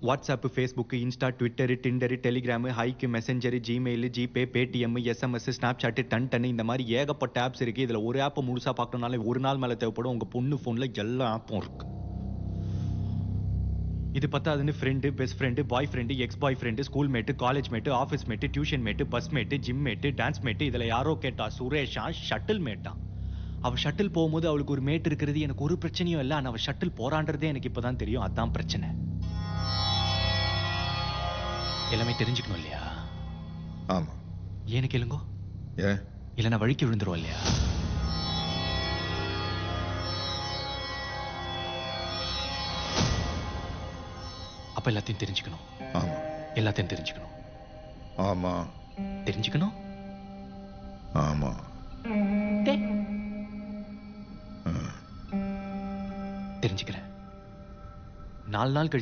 WhatsApp, Facebook, Insta, Twitter, Tinder, Telegram, Hike, Messenger, Gmail, GPay, Paytm, SMS, Snapchat, டன் இந்த மாதிரி ஏகப்பட்ட apps இருக்கு. இதுல ஒரு ஆப் முழுசா பார்க்கணும்னாலே ஒரு நாள் மேல தேவைப்படும். உங்க பொண்ணு போன்ல எல்லா ஆப்பும் இருக்கு. இது பத்தாதுன்னு friend, best friend, boy friend, ex boy friend, school mate, college mate, office mate, tuition mate, bus mate, gym mate, dance mate, இதுல யாரோ கேட்டா சுரேஷா ஷட்டில் மேட்டா. அவ ஷட்டில் போகும்போது அவளுக்கு ஒரு மேட் இருக்கிறது எனக்கு ஒரு பிரச்சனையும் இல்லை. ஆனா அவ ஷட்டில் போறான்றதே எனக்கு இப்பதான் தெரியும். அதான் பிரச்சனை. எல்லாமே தெரிஞ்சுக்கணும் இல்லையா? ஆமா. ஏன்னு கேளுங்க. ஏன்? இல்லைன்னா வழிக்கு விழுந்துரும் இல்லையா? அப்ப எல்லாத்தையும் தெரிஞ்சுக்கணும். ஆமா. எல்லாத்தையும் தெரிஞ்சுக்கணும். ஆமா. தெரிஞ்சுக்கணும். ஆமா. தெரிஞ்சுக்கிறேன். 4 நாள் கழிச்சு